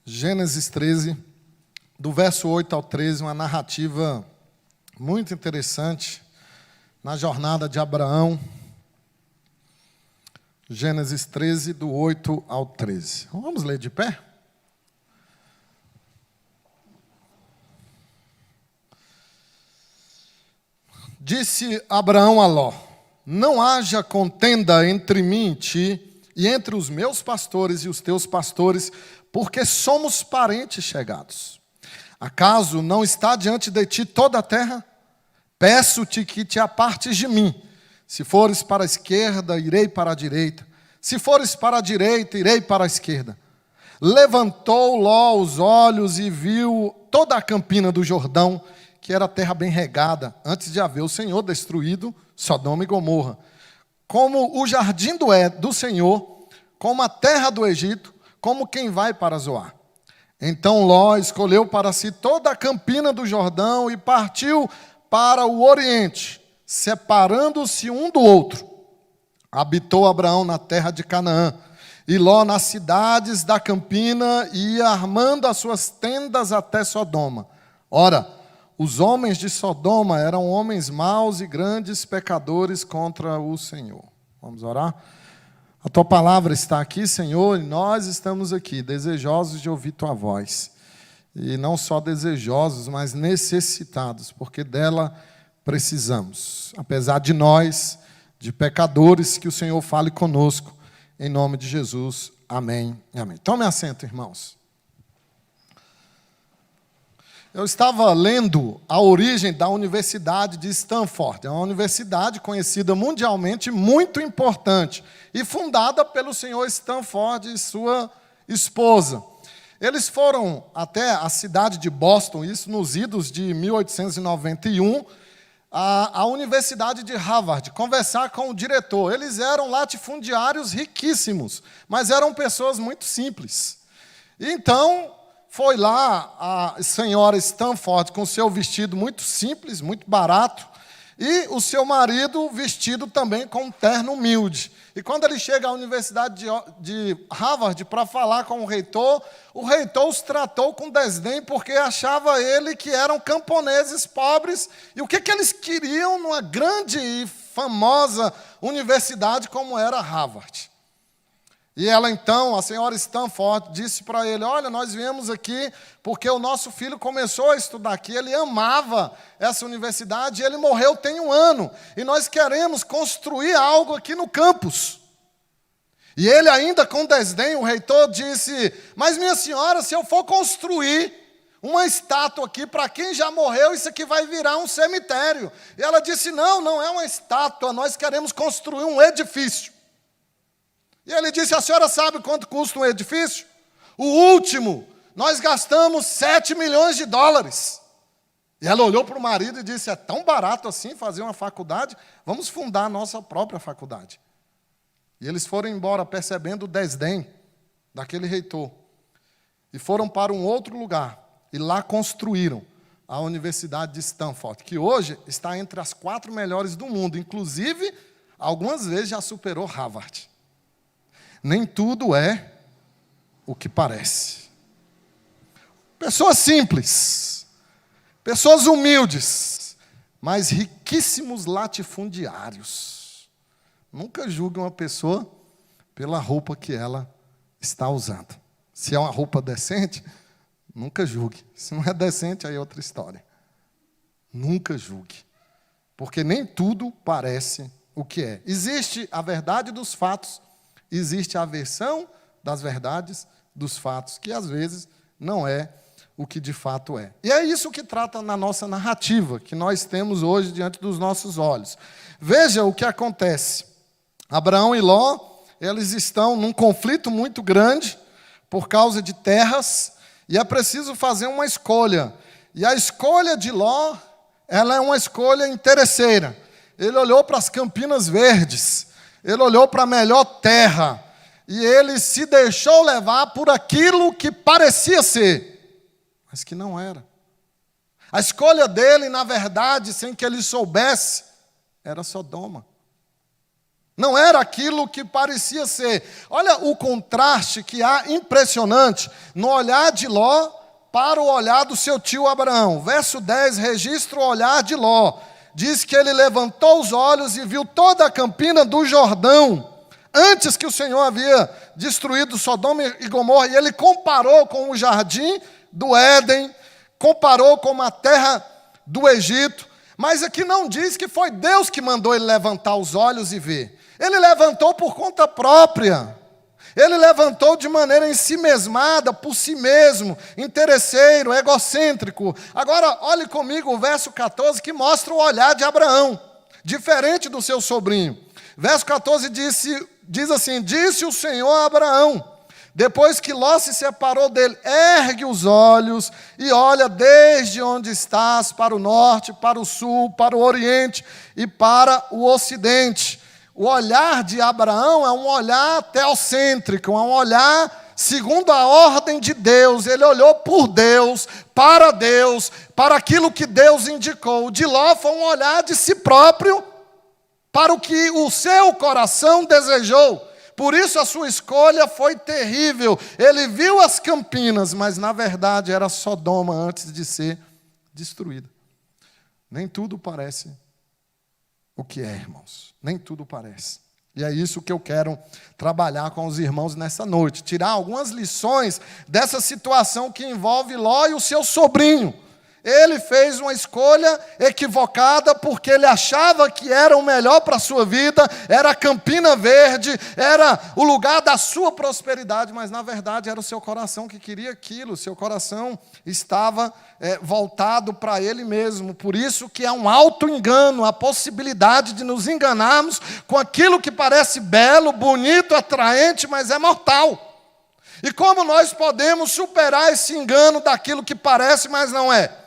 Gênesis 13, do verso 8 ao 13, uma narrativa muito interessante na jornada de Abraão. Gênesis 13, do 8 ao 13. Vamos ler de pé? Disse Abraão a Ló: não haja contenda entre mim e ti, e entre os meus pastores e os teus pastores, porque somos parentes chegados. Acaso não está diante de ti toda a terra? Peço-te que te apartes de mim. Se fores para a esquerda, irei para a direita. Se fores para a direita, irei para a esquerda. Levantou Ló os olhos e viu toda a campina do Jordão, que era terra bem regada, antes de haver o Senhor destruído Sodoma e Gomorra. Como o jardim do Senhor, como a terra do Egito, como quem vai para Zoar. Então Ló escolheu para si toda a campina do Jordão e partiu para o oriente, separando-se um do outro. Habitou Abraão na terra de Canaã, e Ló nas cidades da campina, e ia armando as suas tendas até Sodoma. Ora, os homens de Sodoma eram homens maus e grandes pecadores contra o Senhor. Vamos orar? A tua palavra está aqui, Senhor, e nós estamos aqui, desejosos de ouvir tua voz. E não só desejosos, mas necessitados, porque dela precisamos. Apesar de nós, de pecadores, que o Senhor fale conosco, em nome de Jesus. Amém e amém. Tome assento, irmãos. Eu estava lendo a origem da Universidade de Stanford. É uma universidade conhecida mundialmente, muito importante, e fundada pelo senhor Stanford e sua esposa. Eles foram até a cidade de Boston, isso nos idos de 1891, a Universidade de Harvard, conversar com o diretor. Eles eram latifundiários riquíssimos, mas eram pessoas muito simples. Então, foi lá a senhora Stanford com seu vestido muito simples, muito barato, e o seu marido vestido também com um terno humilde. E quando ele chega à Universidade de Harvard para falar com o reitor os tratou com desdém, porque achava ele que eram camponeses pobres. E o que eles queriam numa grande e famosa universidade como era Harvard? E ela então, a senhora Stanford, disse para ele: olha, nós viemos aqui porque o nosso filho começou a estudar aqui, ele amava essa universidade, e ele morreu tem 1 ano, e nós queremos construir algo aqui no campus. E ele ainda com desdém, o reitor disse: mas minha senhora, se eu for construir uma estátua aqui para quem já morreu, isso aqui vai virar um cemitério. E ela disse: não é uma estátua, nós queremos construir um edifício. E ele disse: a senhora sabe quanto custa um edifício? O último, nós gastamos $7 milhões. E ela olhou para o marido e disse: é tão barato assim fazer uma faculdade? Vamos fundar a nossa própria faculdade. E eles foram embora percebendo o desdém daquele reitor. E foram para um outro lugar. E lá construíram a Universidade de Stanford, que hoje está entre as 4 melhores do mundo. Inclusive, algumas vezes já superou Harvard. Nem tudo é o que parece. Pessoas simples, pessoas humildes, mas riquíssimos latifundiários. Nunca julgue uma pessoa pela roupa que ela está usando. Se é uma roupa decente, nunca julgue. Se não é decente, aí é outra história. Nunca julgue, porque nem tudo parece o que é. Existe a verdade dos fatos, existe a versão das verdades dos fatos, que às vezes não é o que de fato é. E é isso que trata na nossa narrativa, que nós temos hoje diante dos nossos olhos. Veja o que acontece. Abraão e Ló, eles estão num conflito muito grande por causa de terras, e é preciso fazer uma escolha. E a escolha de Ló, ela é uma escolha interesseira. Ele olhou para as campinas verdes, ele olhou para a melhor terra, e ele se deixou levar por aquilo que parecia ser, mas que não era. A escolha dele, na verdade, sem que ele soubesse, era Sodoma. Não era aquilo que parecia ser. Olha o contraste que há impressionante no olhar de Ló para o olhar do seu tio Abraão. Verso 10 registra o olhar de Ló. Diz que ele levantou os olhos e viu toda a campina do Jordão, antes que o Senhor havia destruído Sodoma e Gomorra, e ele comparou com o jardim do Éden, comparou com a terra do Egito, mas aqui não diz que foi Deus que mandou ele levantar os olhos e ver. Ele levantou por conta própria. Ele levantou de maneira ensimesmada, por si mesmo, interesseiro, egocêntrico. Agora, olhe comigo o verso 14, que mostra o olhar de Abraão, diferente do seu sobrinho. Verso 14 diz assim: disse o Senhor a Abraão, depois que Ló se separou dele: ergue os olhos e olha desde onde estás, para o norte, para o sul, para o oriente e para o ocidente. O olhar de Abraão é um olhar teocêntrico, é um olhar segundo a ordem de Deus. Ele olhou por Deus, para aquilo que Deus indicou. O de Ló foi um olhar de si próprio, para o que o seu coração desejou. Por isso a sua escolha foi terrível. Ele viu as campinas, mas na verdade era Sodoma antes de ser destruída. Nem tudo parece o que é, irmãos. Nem tudo parece. E é isso que eu quero trabalhar com os irmãos nessa noite. Tirar algumas lições dessa situação que envolve Ló e o seu sobrinho. Ele fez uma escolha equivocada porque ele achava que era o melhor para a sua vida, era a Campina Verde, era o lugar da sua prosperidade, mas na verdade era o seu coração que queria aquilo, o seu coração estava voltado para ele mesmo. Por isso que é um auto-engano, a possibilidade de nos enganarmos com aquilo que parece belo, bonito, atraente, mas é mortal. E como nós podemos superar esse engano daquilo que parece, mas não é?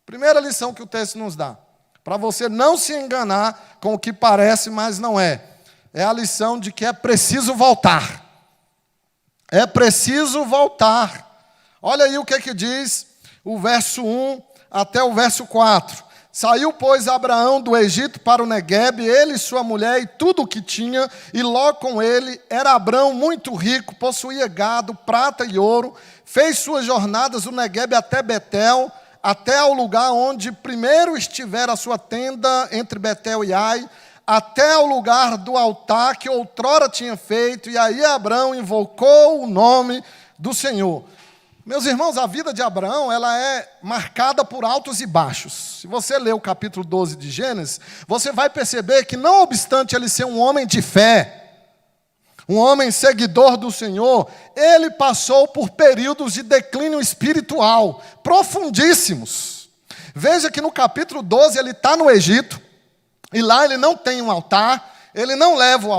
Primeira lição que o texto nos dá, para você não se enganar com o que parece, mas não é a lição de que é preciso voltar. É preciso voltar. Olha aí o que diz o verso 1 até o verso 4. Saiu, pois, Abraão do Egito para o Neguebe, ele e sua mulher e tudo o que tinha, e Ló com ele. Era Abraão muito rico, possuía gado, prata e ouro. Fez suas jornadas do Neguebe até Betel, até ao lugar onde primeiro estivera a sua tenda entre Betel e Ai, até ao lugar do altar que outrora tinha feito, e aí Abraão invocou o nome do Senhor. Meus irmãos, a vida de Abraão, ela é marcada por altos e baixos. Se você ler o capítulo 12 de Gênesis, você vai perceber que, não obstante ele ser um homem de fé, um homem seguidor do Senhor, ele passou por períodos de declínio espiritual profundíssimos. Veja que no capítulo 12 ele está no Egito, e lá ele não tem um altar, ele não leva o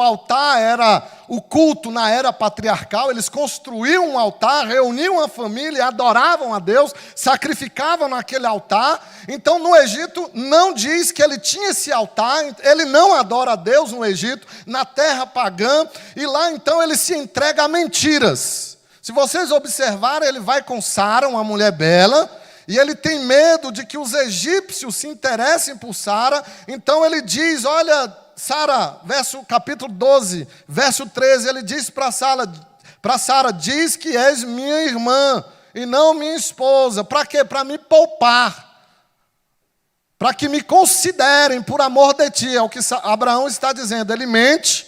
altar era o culto na era patriarcal, eles construíam um altar, reuniam a família, adoravam a Deus, sacrificavam naquele altar. Então no Egito não diz que ele tinha esse altar, ele não adora a Deus no Egito, na terra pagã, e lá então ele se entrega a mentiras. Se vocês observarem, ele vai com Sara, uma mulher bela, e ele tem medo de que os egípcios se interessem por Sara, então ele diz, olha, Sara, capítulo 12, verso 13, ele diz para Sara, diz que és minha irmã e não minha esposa. Para quê? Para me poupar, para que me considerem por amor de ti. É o que Abraão está dizendo, ele mente.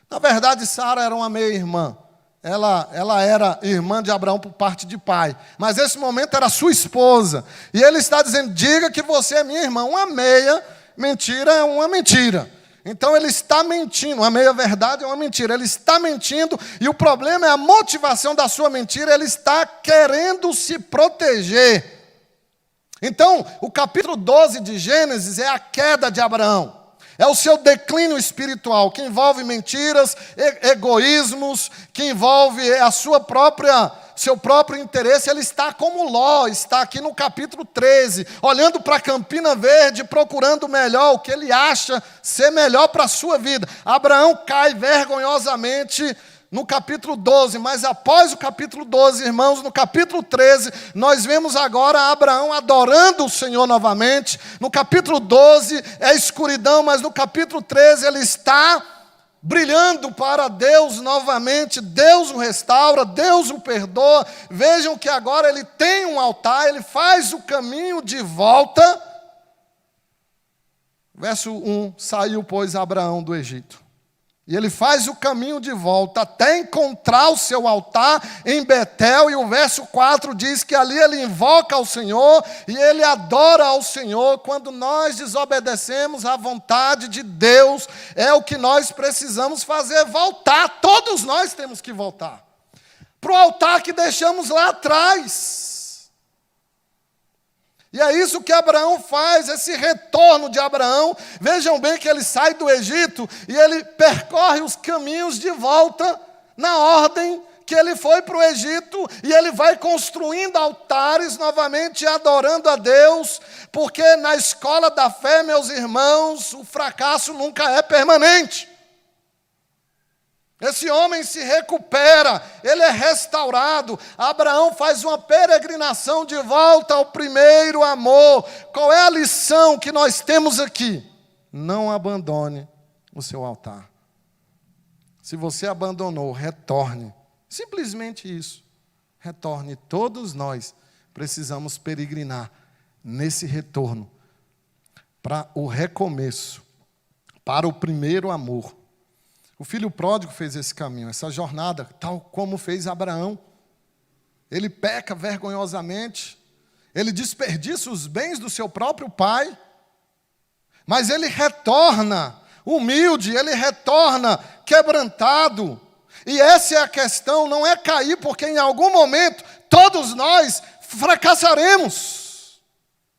Na verdade, Sara era uma meia-irmã. Ela era irmã de Abraão por parte de pai, mas nesse momento era sua esposa. E ele está dizendo, diga que você é minha irmã. Uma meia mentira é uma mentira. Então ele está mentindo, a meia-verdade é uma mentira, ele está mentindo, e o problema é a motivação da sua mentira, ele está querendo se proteger. Então, o capítulo 12 de Gênesis é a queda de Abraão, é o seu declínio espiritual, que envolve mentiras, egoísmos, que envolve seu próprio interesse. Ele está como Ló, está aqui no capítulo 13, olhando para a Campina Verde, procurando o melhor, o que ele acha ser melhor para a sua vida. Abraão cai vergonhosamente no capítulo 12, mas após o capítulo 12, irmãos, no capítulo 13, nós vemos agora Abraão adorando o Senhor novamente. No capítulo 12 é escuridão, mas no capítulo 13 ele está brilhando para Deus novamente. Deus o restaura, Deus o perdoa. Vejam que agora ele tem um altar, ele faz o caminho de volta. Verso 1, saiu, pois, Abraão do Egito. E ele faz o caminho de volta até encontrar o seu altar em Betel. E o verso 4 diz que ali ele invoca ao Senhor e ele adora ao Senhor. Quando nós desobedecemos à vontade de Deus, é o que nós precisamos fazer, voltar. Todos nós temos que voltar para o altar que deixamos lá atrás. E é isso que Abraão faz, esse retorno de Abraão. Vejam bem que ele sai do Egito e ele percorre os caminhos de volta na ordem que ele foi para o Egito, e ele vai construindo altares novamente, adorando a Deus, porque na escola da fé, meus irmãos, o fracasso nunca é permanente. Esse homem se recupera, ele é restaurado. Abraão faz uma peregrinação de volta ao primeiro amor. Qual é a lição que nós temos aqui? Não abandone o seu altar. Se você abandonou, retorne. Simplesmente isso. Retorne. Todos nós precisamos peregrinar nesse retorno para o recomeço, para o primeiro amor. O filho pródigo fez esse caminho, essa jornada, tal como fez Abraão. Ele peca vergonhosamente, ele desperdiça os bens do seu próprio pai, mas ele retorna humilde, ele retorna quebrantado. E essa é a questão, não é cair, porque em algum momento todos nós fracassaremos.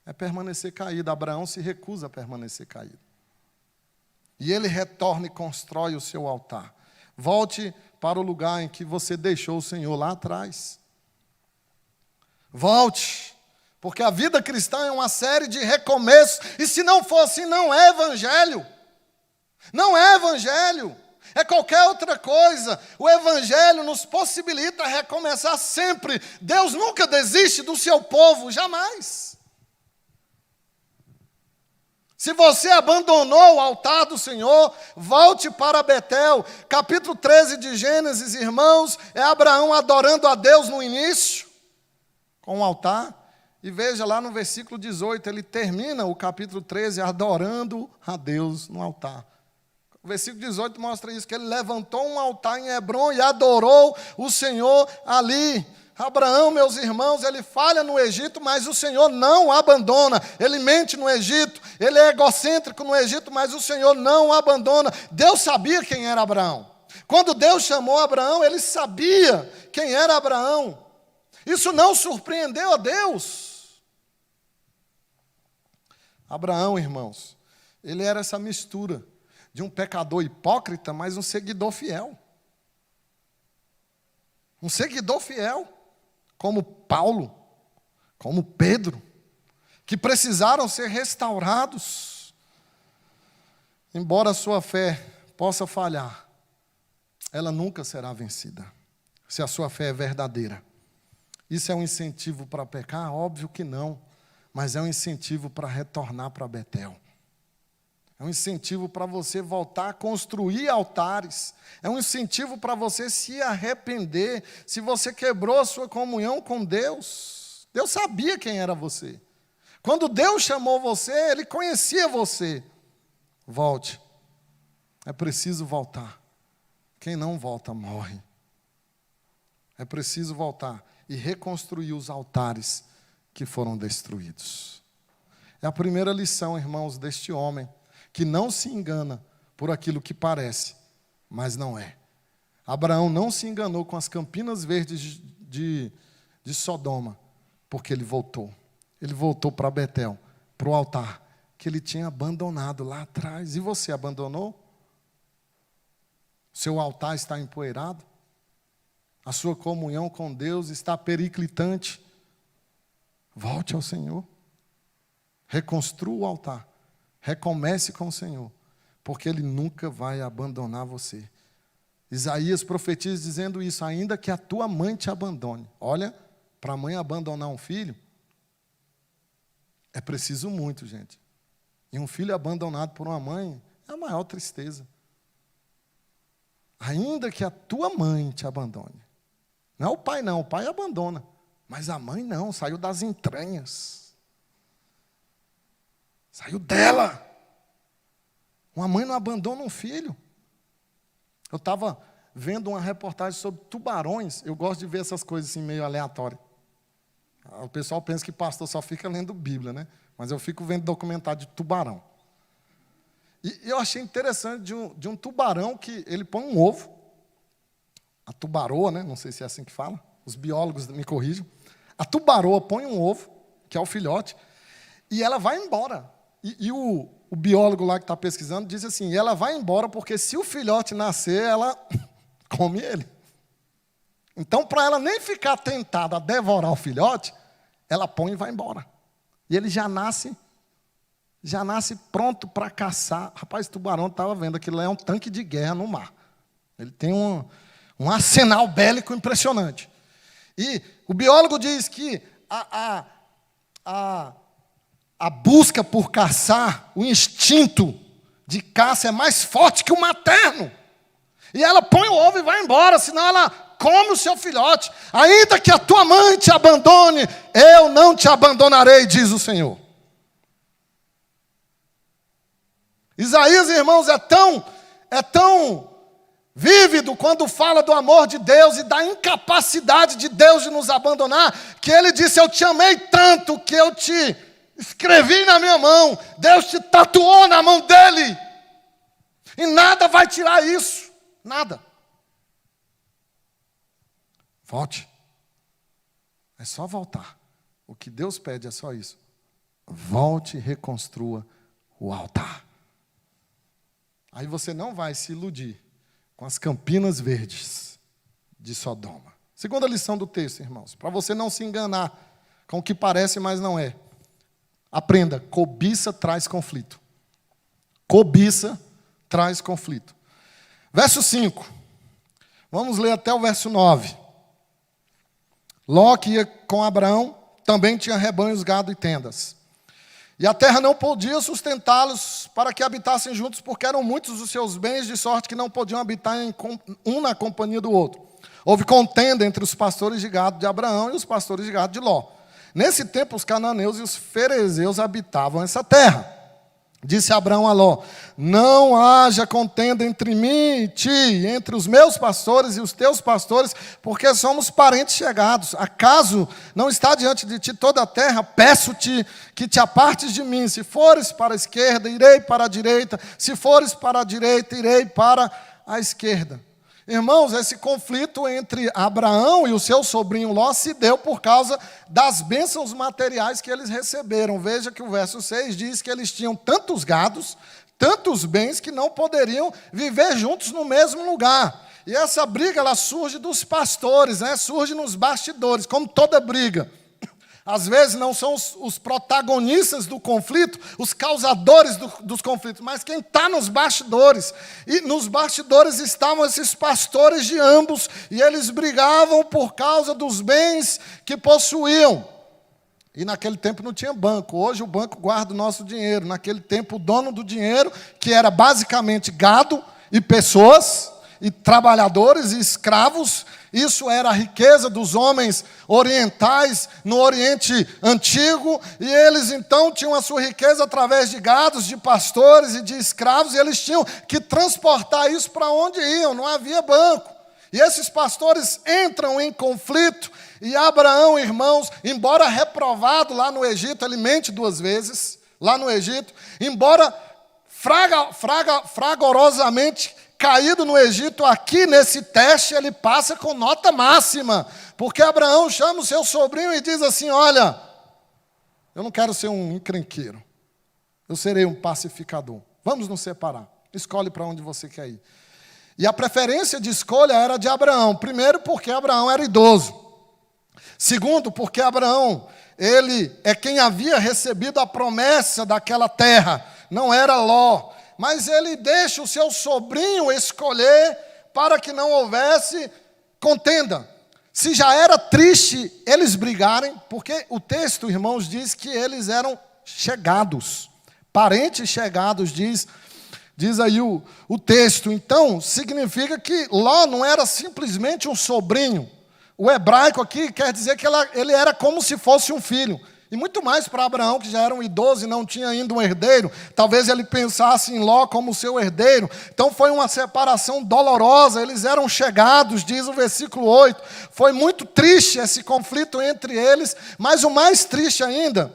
É permanecer caído. Abraão se recusa a permanecer caído. E ele retorna e constrói o seu altar. Volte para o lugar em que você deixou o Senhor lá atrás. Volte, porque a vida cristã é uma série de recomeços. E se não for assim, não é evangelho. Não é evangelho. É qualquer outra coisa. O evangelho nos possibilita recomeçar sempre. Deus nunca desiste do seu povo, jamais. Se você abandonou o altar do Senhor, volte para Betel. Capítulo 13 de Gênesis, irmãos, é Abraão adorando a Deus no início, com o altar. E veja lá no versículo 18, ele termina o capítulo 13 adorando a Deus no altar. O versículo 18 mostra isso, que ele levantou um altar em Hebrom e adorou o Senhor ali. Abraão, meus irmãos, ele falha no Egito, mas o Senhor não o abandona. Ele mente no Egito, ele é egocêntrico no Egito, mas o Senhor não o abandona. Deus sabia quem era Abraão. Quando Deus chamou Abraão, ele sabia quem era Abraão. Isso não surpreendeu a Deus. Abraão, irmãos, ele era essa mistura de um pecador hipócrita, mas um seguidor fiel. Um seguidor fiel. Como Paulo, como Pedro, que precisaram ser restaurados. Embora a sua fé possa falhar, ela nunca será vencida, se a sua fé é verdadeira. Isso é um incentivo para pecar? Óbvio que não, mas é um incentivo para retornar para Betel. É um incentivo para você voltar a construir altares. É um incentivo para você se arrepender. Se você quebrou a sua comunhão com Deus, Deus sabia quem era você. Quando Deus chamou você, Ele conhecia você. Volte. É preciso voltar. Quem não volta, morre. É preciso voltar e reconstruir os altares que foram destruídos. É a primeira lição, irmãos, deste homem, que não se engana por aquilo que parece, mas não é. Abraão não se enganou com as campinas verdes de Sodoma, porque ele voltou. Ele voltou para Betel, para o altar que ele tinha abandonado lá atrás. E você abandonou? Seu altar está empoeirado? A sua comunhão com Deus está periclitante? Volte ao Senhor. Reconstrua o altar. Recomece com o Senhor, porque Ele nunca vai abandonar você. Isaías profetiza dizendo isso: ainda que a tua mãe te abandone. Olha, para a mãe abandonar um filho, é preciso muito, gente. E um filho abandonado por uma mãe é a maior tristeza. Ainda que a tua mãe te abandone. Não é o pai, não. O pai abandona. Mas a mãe não, saiu das entranhas. Saiu dela. Uma mãe não abandona um filho. Eu estava vendo uma reportagem sobre tubarões. Eu gosto de ver essas coisas assim meio aleatórias. O pessoal pensa que pastor só fica lendo Bíblia, né? Mas eu fico vendo documentário de tubarão. E eu achei interessante de um tubarão que ele põe um ovo. A tubaroa, né? Não sei se é assim que fala. Os biólogos me corrijam. A tubaroa põe um ovo, que é o filhote, e ela vai embora. E o biólogo lá que está pesquisando diz assim: ela vai embora porque se o filhote nascer, ela come ele. Então, para ela nem ficar tentada a devorar o filhote, ela põe e vai embora. E ele já nasce pronto para caçar. Rapaz, o tubarão estava vendo, aquilo é um tanque de guerra no mar. Ele tem um arsenal bélico impressionante. E o biólogo diz que a busca por caçar, o instinto de caça é mais forte que o materno. E ela põe o ovo e vai embora, senão ela come o seu filhote. Ainda que a tua mãe te abandone, eu não te abandonarei, diz o Senhor. Isaías, irmãos, é tão vívido quando fala do amor de Deus e da incapacidade de Deus de nos abandonar, que ele disse: eu te amei tanto que eu te escrevi na minha mão. Deus te tatuou na mão dele. E nada vai tirar isso. Nada. Volte. É só voltar. O que Deus pede é só isso. Volte e reconstrua o altar. Aí você não vai se iludir com as campinas verdes de Sodoma. Segunda lição do texto, irmãos. Para você não se enganar com o que parece, mas não é. Aprenda, cobiça traz conflito. Cobiça traz conflito. Verso 5. Vamos ler até o verso 9. Ló, que ia com Abraão, também tinha rebanhos, gado e tendas. E a terra não podia sustentá-los para que habitassem juntos, porque eram muitos os seus bens, de sorte que não podiam habitar um na companhia do outro. Houve contenda entre os pastores de gado de Abraão e os pastores de gado de Ló. Nesse tempo, os cananeus e os ferezeus habitavam essa terra. Disse Abraão a Ló: não haja contenda entre mim e ti, entre os meus pastores e os teus pastores, porque somos parentes chegados. Acaso não está diante de ti toda a terra? Peço-te que te apartes de mim. Se fores para a esquerda, irei para a direita. Se fores para a direita, irei para a esquerda. Irmãos, esse conflito entre Abraão e o seu sobrinho Ló se deu por causa das bênçãos materiais que eles receberam. Veja que o verso 6 diz que eles tinham tantos gados, tantos bens, que não poderiam viver juntos no mesmo lugar. E essa briga, ela surge dos pastores, né? Surge nos bastidores, como toda briga. Às vezes não são os protagonistas do conflito, os causadores dos conflitos, mas quem está nos bastidores. E nos bastidores estavam esses pastores de ambos, e eles brigavam por causa dos bens que possuíam. E naquele tempo não tinha banco. Hoje o banco guarda o nosso dinheiro. Naquele tempo o dono do dinheiro, que era basicamente gado e pessoas, e trabalhadores e escravos, isso era a riqueza dos homens orientais no Oriente Antigo, e eles então tinham a sua riqueza através de gados, de pastores e de escravos, e eles tinham que transportar isso para onde iam, não havia banco. E esses pastores entram em conflito, e Abraão, irmãos, embora reprovado lá no Egito, ele mente 2 vezes, lá no Egito, embora fragorosamente caído no Egito, aqui nesse teste ele passa com nota máxima, porque Abraão chama o seu sobrinho e diz assim: olha, eu não quero ser um encrenqueiro, eu serei um pacificador, vamos nos separar, escolhe para onde você quer ir. E a preferência de escolha era de Abraão, primeiro porque Abraão era idoso, segundo porque Abraão, ele é quem havia recebido a promessa daquela terra, não era Ló. Mas ele deixa o seu sobrinho escolher para que não houvesse contenda. Se já era triste eles brigarem, porque o texto, irmãos, diz que eles eram chegados, parentes chegados, diz aí o texto. Então, significa que Ló não era simplesmente um sobrinho. O hebraico aqui quer dizer que ele era como se fosse um filho. E muito mais para Abraão, que já era um idoso e não tinha ainda um herdeiro. Talvez ele pensasse em Ló como seu herdeiro. Então foi uma separação dolorosa. Eles eram chegados, diz o versículo 8. Foi muito triste esse conflito entre eles. Mas o mais triste ainda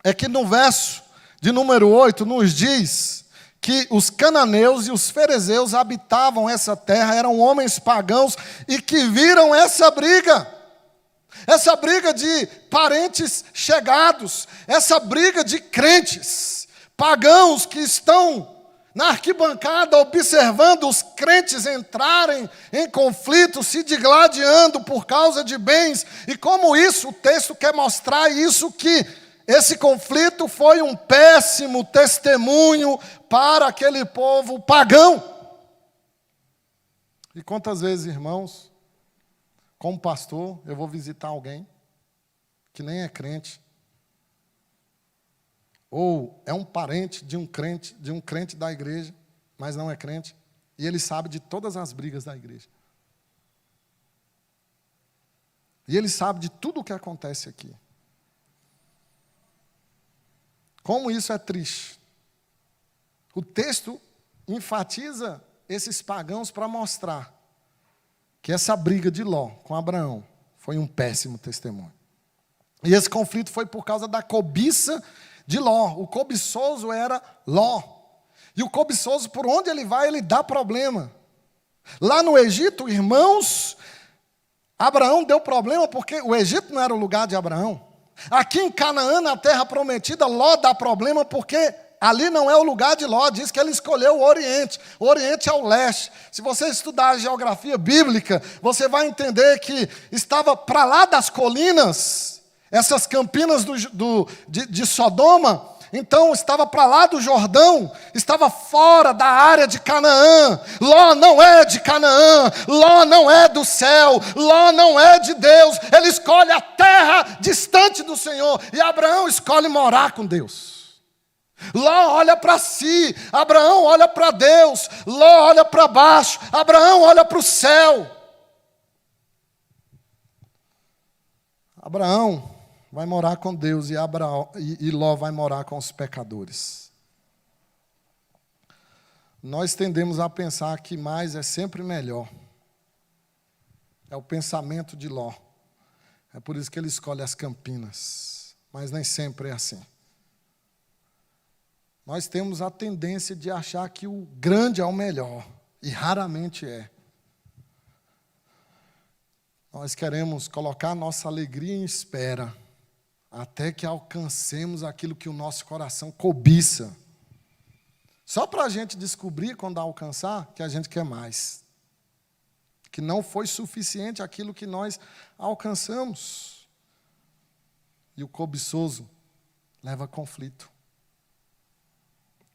é que no verso de número 8 nos diz que os cananeus e os ferezeus habitavam essa terra, eram homens pagãos e que viram essa briga de parentes chegados, essa briga de crentes, pagãos que estão na arquibancada observando os crentes entrarem em conflito, se digladiando por causa de bens, e como isso, o texto quer mostrar isso, que esse conflito foi um péssimo testemunho para aquele povo pagão. E quantas vezes, irmãos, como pastor, eu vou visitar alguém que nem é crente, ou é um parente de um crente da igreja, mas não é crente, e ele sabe de todas as brigas da igreja. E ele sabe de tudo o que acontece aqui. Como isso é triste. O texto enfatiza esses pagãos para mostrar que essa briga de Ló com Abraão foi um péssimo testemunho. E esse conflito foi por causa da cobiça de Ló. O cobiçoso era Ló. E o cobiçoso, por onde ele vai, ele dá problema. Lá no Egito, irmãos, Abraão deu problema porque o Egito não era o lugar de Abraão. Aqui em Canaã, na terra prometida, Ló dá problema porque ali não é o lugar de Ló. Diz que ele escolheu o Oriente. O Oriente é o leste. Se você estudar a geografia bíblica, você vai entender que estava para lá das colinas, essas campinas de Sodoma. Então estava para lá do Jordão, estava fora da área de Canaã. Ló não é de Canaã, Ló não é do céu, Ló não é de Deus. Ele escolhe a terra distante do Senhor, e Abraão escolhe morar com Deus. Ló olha para si, Abraão olha para Deus. Ló olha para baixo, Abraão olha para o céu. Abraão vai morar com Deus e Ló vai morar com os pecadores. Nós tendemos a pensar que mais é sempre melhor. É o pensamento de Ló. É por isso que ele escolhe as campinas. Mas nem sempre é assim. Nós temos a tendência de achar que o grande é o melhor. E raramente é. Nós queremos colocar nossa alegria em espera, até que alcancemos aquilo que o nosso coração cobiça. Só para a gente descobrir, quando alcançar, que a gente quer mais. Que não foi suficiente aquilo que nós alcançamos. E o cobiçoso leva a conflito.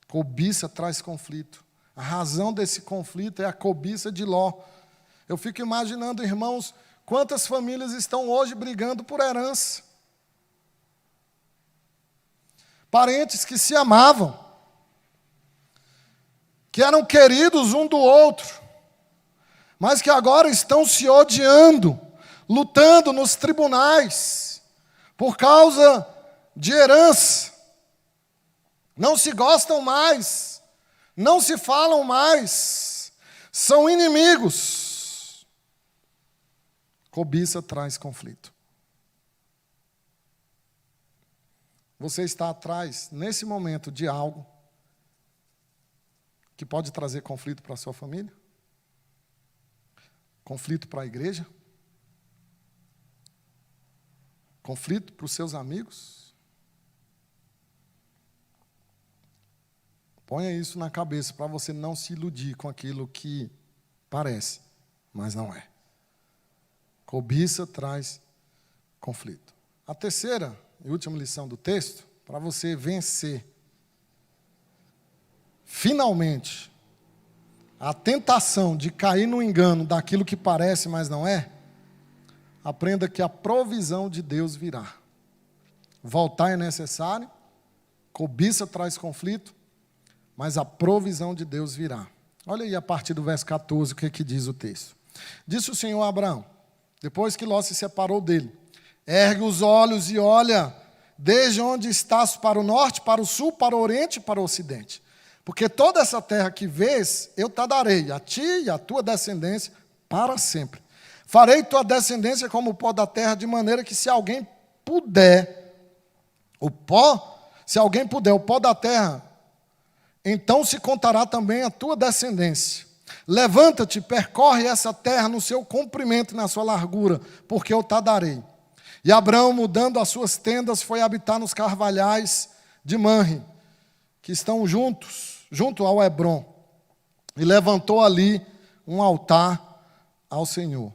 Cobiça traz conflito. A razão desse conflito é a cobiça de Ló. Eu fico imaginando, irmãos, quantas famílias estão hoje brigando por herança. Parentes que se amavam, que eram queridos um do outro, mas que agora estão se odiando, lutando nos tribunais, por causa de herança. Não se gostam mais, não se falam mais, são inimigos. Cobiça traz conflito. Você está atrás, nesse momento, de algo que pode trazer conflito para a sua família? Conflito para a igreja? Conflito para os seus amigos? Ponha isso na cabeça para você não se iludir com aquilo que parece, mas não é. Cobiça traz conflito. A terceira e última lição do texto, para você vencer, finalmente, a tentação de cair no engano daquilo que parece, mas não é, aprenda que a provisão de Deus virá. Voltar é necessário, cobiça traz conflito, mas a provisão de Deus virá. Olha aí a partir do verso 14 o que diz o texto. Disse o Senhor a Abraão, depois que Ló se separou dele: ergue os olhos e olha, desde onde estás para o norte, para o sul, para o oriente e para o ocidente. Porque toda essa terra que vês, eu te darei, a ti e a tua descendência, para sempre. Farei tua descendência como o pó da terra, de maneira que se alguém puder, o pó da terra, então se contará também a tua descendência. Levanta-te, percorre essa terra no seu comprimento e na sua largura, porque eu te darei. E Abraão, mudando as suas tendas, foi habitar nos carvalhais de Manre, que estão junto ao Hebrom, e levantou ali um altar ao Senhor.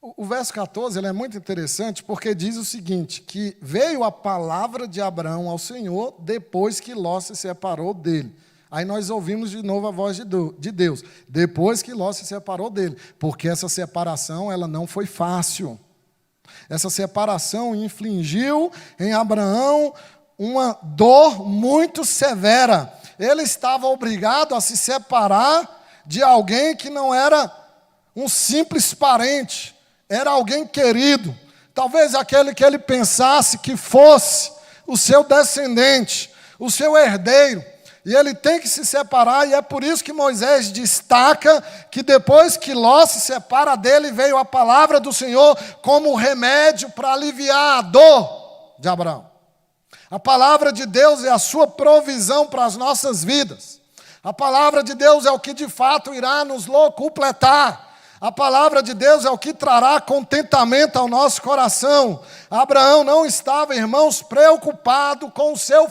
O verso 14 ele é muito interessante, porque diz o seguinte, que veio a palavra de Abraão ao Senhor depois que Ló se separou dele. Aí nós ouvimos de novo a voz de Deus, depois que Ló se separou dele, porque essa separação ela não foi fácil. Essa separação infligiu em Abraão uma dor muito severa. Ele estava obrigado a se separar de alguém que não era um simples parente, era alguém querido, talvez aquele que ele pensasse que fosse o seu descendente, o seu herdeiro. E ele tem que se separar, e é por isso que Moisés destaca que depois que Ló se separa dele, veio a palavra do Senhor como remédio para aliviar a dor de Abraão. A palavra de Deus é a sua provisão para as nossas vidas. A palavra de Deus é o que de fato irá nos completar. A palavra de Deus é o que trará contentamento ao nosso coração. Abraão não estava, irmãos, preocupado com o seu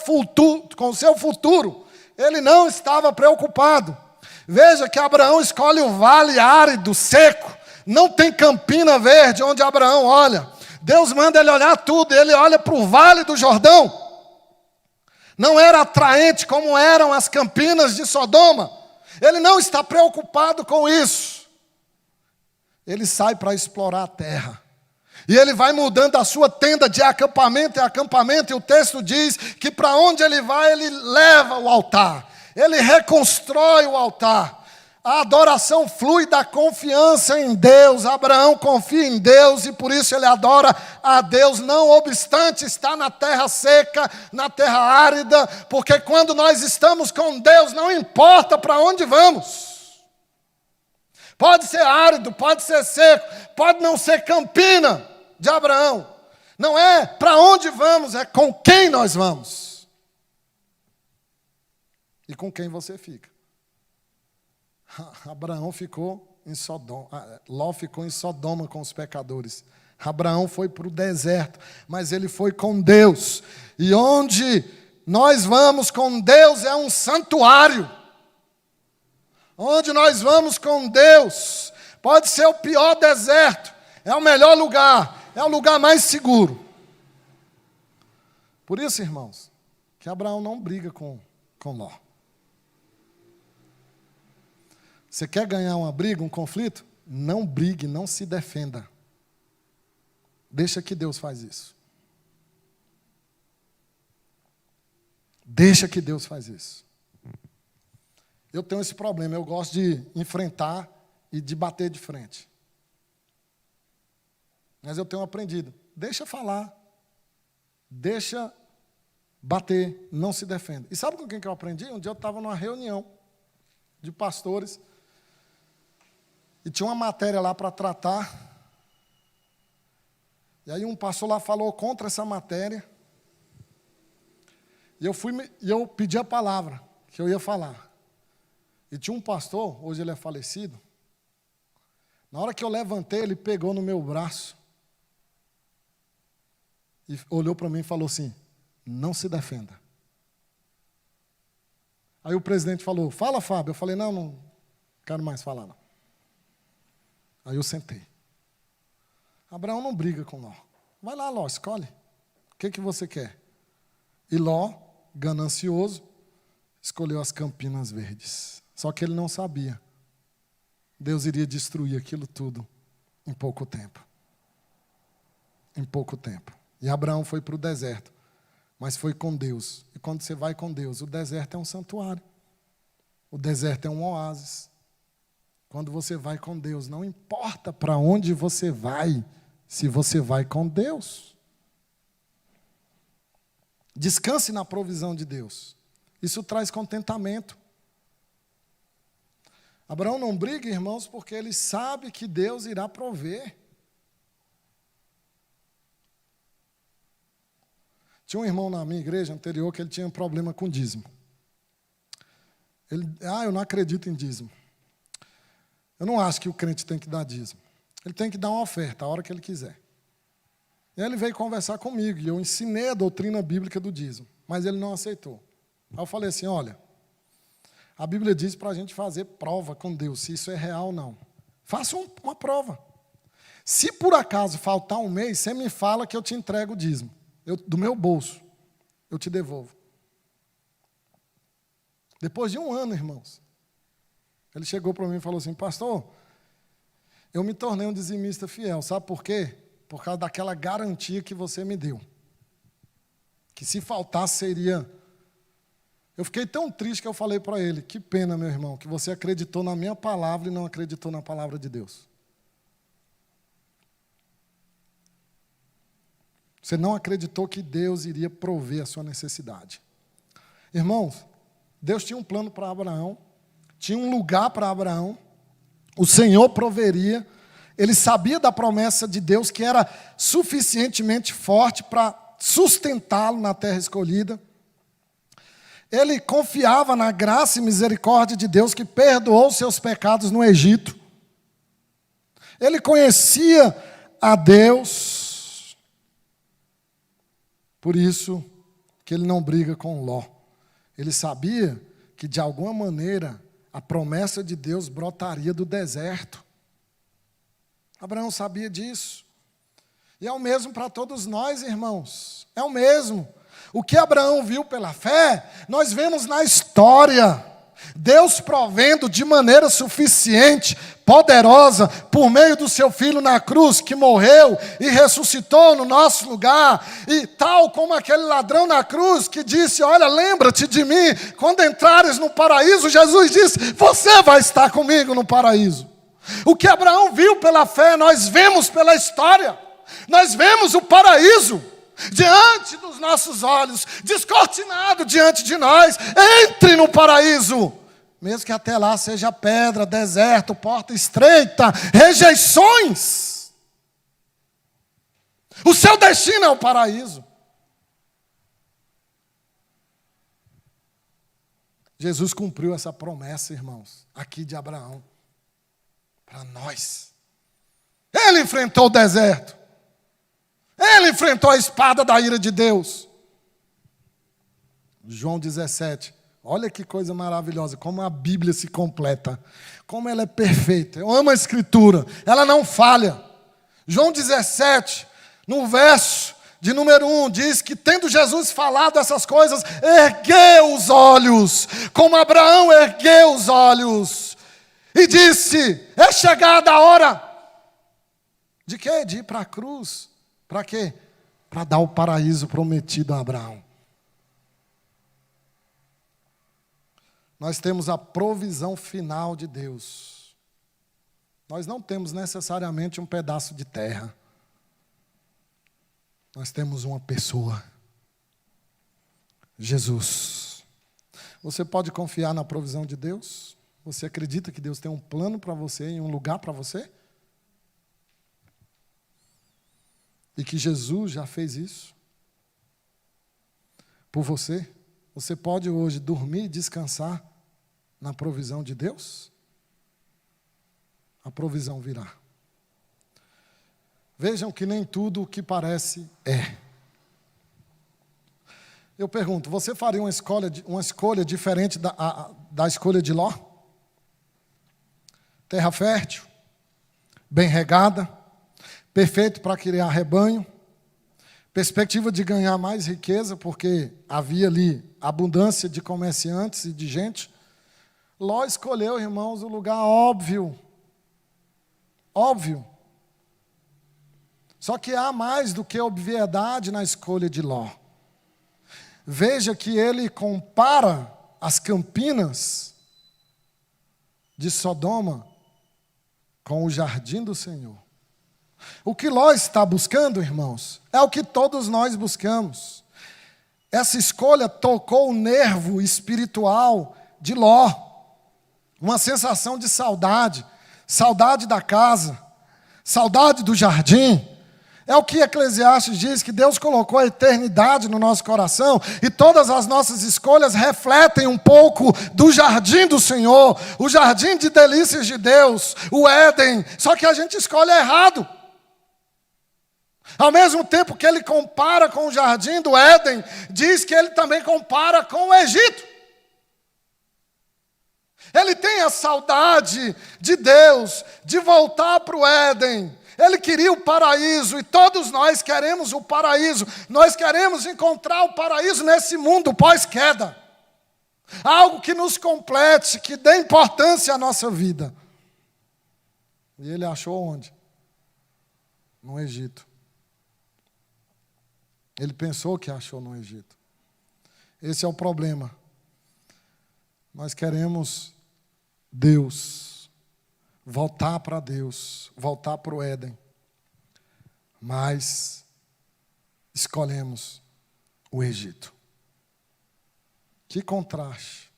futuro. Ele não estava preocupado. Veja que Abraão escolhe o vale árido, seco. Não tem campina verde onde Abraão olha. Deus manda ele olhar tudo, ele olha para o vale do Jordão. Não era atraente como eram as campinas de Sodoma. Ele não está preocupado com isso. Ele sai para explorar a terra. E ele vai mudando a sua tenda de acampamento em acampamento, e o texto diz que para onde ele vai, ele leva o altar. Ele reconstrói o altar. A adoração flui da confiança em Deus. Abraão confia em Deus e por isso ele adora a Deus, não obstante estar na terra seca, na terra árida, porque quando nós estamos com Deus, não importa para onde vamos. Pode ser árido, pode ser seco, pode não ser campina de Abraão. Não é para onde vamos, é com quem nós vamos. E com quem você fica. Abraão ficou em Sodoma, Ló ficou em Sodoma com os pecadores. Abraão foi para o deserto, mas ele foi com Deus. E onde nós vamos com Deus é um santuário. Onde nós vamos com Deus, pode ser o pior deserto, é o melhor lugar, é o lugar mais seguro. Por isso, irmãos, que Abraão não briga com Ló. Você quer ganhar uma briga, um conflito? Não brigue, não se defenda. Deixa que Deus faz isso. Deixa que Deus faz isso. Eu tenho esse problema, eu gosto de enfrentar e de bater de frente. Mas eu tenho aprendido, deixa falar, deixa bater, não se defenda. E sabe com quem que eu aprendi? Um dia eu estava numa reunião de pastores e tinha uma matéria lá para tratar. E aí um pastor lá falou contra essa matéria. E eu pedi a palavra que eu ia falar. E tinha um pastor, hoje ele é falecido. Na hora que eu levantei, ele pegou no meu braço e olhou para mim e falou assim: não se defenda. Aí o presidente falou: fala, Fábio. Eu falei: não quero mais falar, não. Aí eu sentei. Abraão não briga com Ló. Vai lá, Ló, escolhe. O que você quer? E Ló, ganancioso, escolheu as campinas verdes. Só que ele não sabia Deus iria destruir aquilo tudo em pouco tempo. Em pouco tempo. E Abraão foi para o deserto, mas foi com Deus. E quando você vai com Deus, o deserto é um santuário. O deserto é um oásis. Quando você vai com Deus, não importa para onde você vai, se você vai com Deus. Descanse na provisão de Deus. Isso traz contentamento. Abraão não briga, irmãos, porque ele sabe que Deus irá prover. Tinha um irmão na minha igreja anterior que ele tinha um problema com dízimo. Eu não acredito em dízimo. Eu não acho que o crente tem que dar dízimo. Ele tem que dar uma oferta a hora que ele quiser. E aí ele veio conversar comigo e eu ensinei a doutrina bíblica do dízimo, mas ele não aceitou. Aí eu falei assim, olha, a Bíblia diz para a gente fazer prova com Deus, se isso é real ou não. Faça uma prova. Se por acaso faltar um mês, você me fala que eu te entrego o dízimo. Do meu bolso, eu te devolvo. Depois de um ano, irmãos, ele chegou para mim e falou assim, pastor, eu me tornei um dizimista fiel, sabe por quê? Por causa daquela garantia que você me deu. Que se faltasse seria... Eu fiquei tão triste que eu falei para ele, que pena, meu irmão, que você acreditou na minha palavra e não acreditou na palavra de Deus. Você não acreditou que Deus iria prover a sua necessidade. Irmãos, Deus tinha um plano para Abraão, tinha um lugar para Abraão, o Senhor proveria, ele sabia da promessa de Deus que era suficientemente forte para sustentá-lo na terra escolhida. Ele confiava na graça e misericórdia de Deus que perdoou seus pecados no Egito. Ele conhecia a Deus. Por isso que ele não briga com Ló. Ele sabia que, de alguma maneira, a promessa de Deus brotaria do deserto. Abraão sabia disso. E é o mesmo para todos nós, irmãos. É o mesmo. O que Abraão viu pela fé, nós vemos na história. Deus provendo de maneira suficiente, poderosa, por meio do seu Filho na cruz, que morreu e ressuscitou no nosso lugar, e tal como aquele ladrão na cruz, que disse, olha, lembra-te de mim, quando entrares no paraíso, Jesus disse, você vai estar comigo no paraíso. O que Abraão viu pela fé, nós vemos pela história, nós vemos o paraíso, diante dos nossos olhos, descortinado diante de nós. Entre no paraíso, mesmo que até lá seja pedra, deserto, porta estreita, rejeições. O seu destino é o paraíso. Jesus cumpriu essa promessa, irmãos, aqui de Abraão, para nós. Ele enfrentou o deserto. Ele enfrentou a espada da ira de Deus. João 17. Olha que coisa maravilhosa, como a Bíblia se completa. Como ela é perfeita. Eu amo a Escritura, ela não falha. João 17, no verso de número 1, diz que tendo Jesus falado essas coisas, ergueu os olhos, como Abraão ergueu os olhos, e disse, é chegada a hora. De quê? De ir para a cruz. Para quê? Para dar o paraíso prometido a Abraão. Nós temos a provisão final de Deus. Nós não temos necessariamente um pedaço de terra. Nós temos uma pessoa. Jesus. Você pode confiar na provisão de Deus? Você acredita que Deus tem um plano para você e um lugar para você? E que Jesus já fez isso por você? Você pode hoje dormir e descansar na provisão de Deus? A provisão virá. Vejam que nem tudo o que parece é. Eu pergunto, você faria uma escolha diferente da escolha de Ló? Terra fértil, bem regada, perfeito para criar rebanho, perspectiva de ganhar mais riqueza, porque havia ali abundância de comerciantes e de gente. Ló escolheu, irmãos, o lugar óbvio, Óbvio. Só que há mais do que obviedade na escolha de Ló. Veja que ele compara as campinas de Sodoma com o jardim do Senhor. O que Ló está buscando, irmãos, é o que todos nós buscamos. Essa escolha tocou o nervo espiritual de Ló. Uma sensação de saudade, saudade da casa, saudade do jardim. É o que Eclesiastes diz, que Deus colocou a eternidade no nosso coração e todas as nossas escolhas refletem um pouco do jardim do Senhor, o jardim de delícias de Deus, o Éden, só que a gente escolhe errado. Ao mesmo tempo que ele compara com o jardim do Éden, diz que ele também compara com o Egito. Ele tem a saudade de Deus, de voltar para o Éden. Ele queria o paraíso e todos nós queremos o paraíso. Nós queremos encontrar o paraíso nesse mundo pós-queda. Algo que nos complete, que dê importância à nossa vida. E ele achou onde? No Egito. Ele pensou que achou no Egito. Esse é o problema. Nós queremos Deus, voltar para Deus, voltar para o Éden. Mas escolhemos o Egito. Que contraste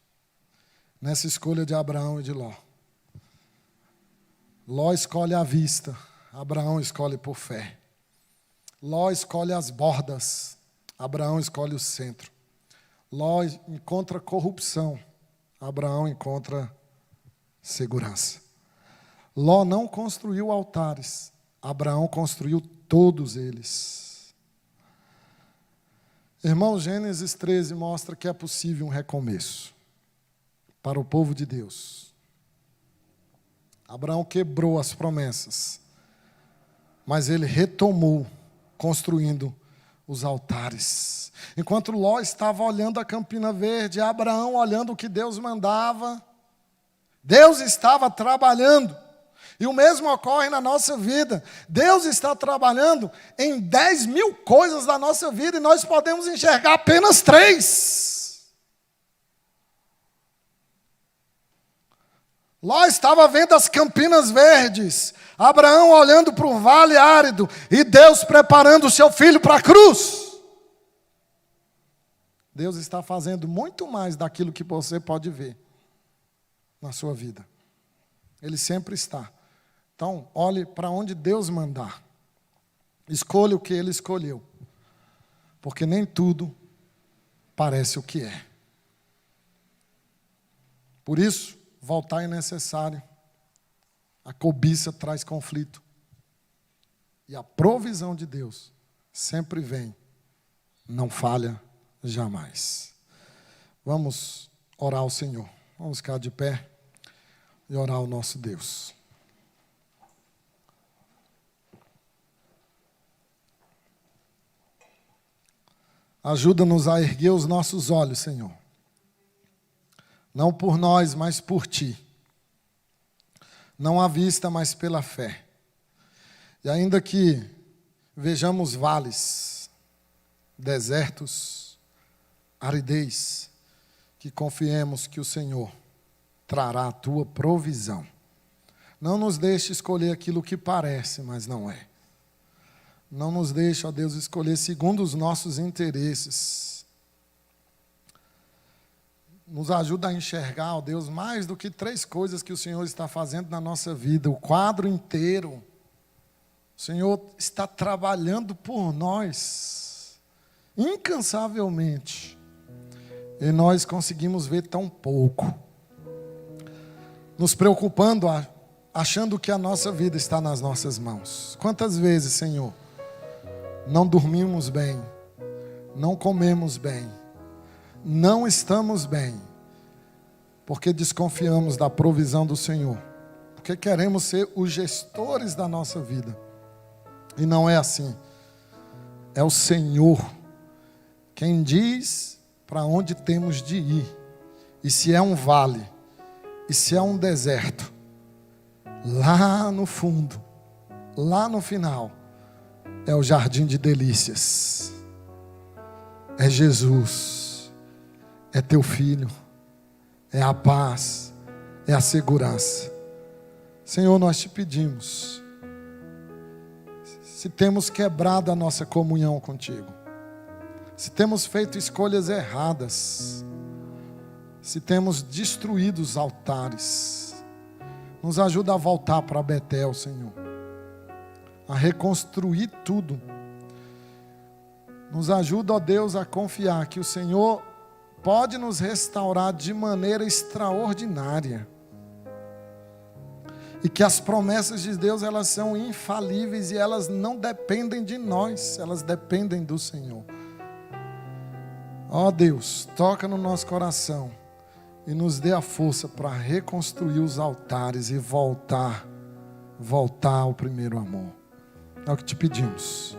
nessa escolha de Abraão e de Ló. Ló escolhe a vista, Abraão escolhe por fé. Ló escolhe as bordas, Abraão escolhe o centro. Ló encontra corrupção, Abraão encontra segurança. Ló não construiu altares, Abraão construiu todos eles. Irmão, Gênesis 13 mostra que é possível um recomeço para o povo de Deus. Abraão quebrou as promessas, mas ele retomou, construindo os altares. Enquanto Ló estava olhando a Campina Verde, Abraão olhando o que Deus mandava, Deus estava trabalhando. E o mesmo ocorre na nossa vida. Deus está trabalhando em 10.000 coisas da nossa vida e nós podemos enxergar apenas 3. Ló estava vendo as Campinas Verdes, Abraão olhando para o vale árido e Deus preparando o seu filho para a cruz. Deus está fazendo muito mais daquilo que você pode ver na sua vida. Ele sempre está. Então, olhe para onde Deus mandar. Escolha o que Ele escolheu. Porque nem tudo parece o que é. Por isso, voltar é necessário. A cobiça traz conflito. E a provisão de Deus sempre vem. Não falha jamais. Vamos orar ao Senhor. Vamos ficar de pé e orar ao nosso Deus. Ajuda-nos a erguer os nossos olhos, Senhor. Não por nós, mas por Ti. Não à vista, mas pela fé. E ainda que vejamos vales, desertos, aridez, que confiemos que o Senhor trará a Tua provisão. Não nos deixe escolher aquilo que parece, mas não é. Não nos deixe, ó Deus, escolher segundo os nossos interesses. Nos ajuda a enxergar, ó Deus, mais do que 3 coisas que o Senhor está fazendo na nossa vida. O quadro inteiro. O Senhor está trabalhando por nós, incansavelmente. E nós conseguimos ver tão pouco. Nos preocupando, achando que a nossa vida está nas nossas mãos. Quantas vezes, Senhor, não dormimos bem, não comemos bem, não estamos bem, porque desconfiamos da provisão do Senhor, porque queremos ser os gestores da nossa vida, e não é assim. É o Senhor quem diz para onde temos de ir, e se é um vale, e se é um deserto, lá no fundo, lá no final, é o jardim de delícias. É Jesus, é teu filho, é a paz, é a segurança. Senhor, nós te pedimos, se temos quebrado a nossa comunhão contigo, se temos feito escolhas erradas, se temos destruído os altares, nos ajuda a voltar para Betel, Senhor, a reconstruir tudo. Nos ajuda, ó Deus, a confiar que o Senhor pode nos restaurar de maneira extraordinária. E que as promessas de Deus, elas são infalíveis e elas não dependem de nós, elas dependem do Senhor. Ó Deus, toca no nosso coração e nos dê a força para reconstruir os altares e voltar ao primeiro amor. É o que te pedimos.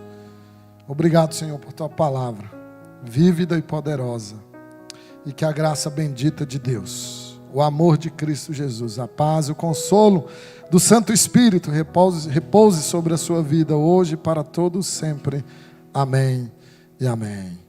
Obrigado, Senhor, por tua palavra, vívida e poderosa. E que a graça bendita de Deus, o amor de Cristo Jesus, a paz, o consolo do Santo Espírito repouse sobre a sua vida hoje e para todos sempre. Amém e amém.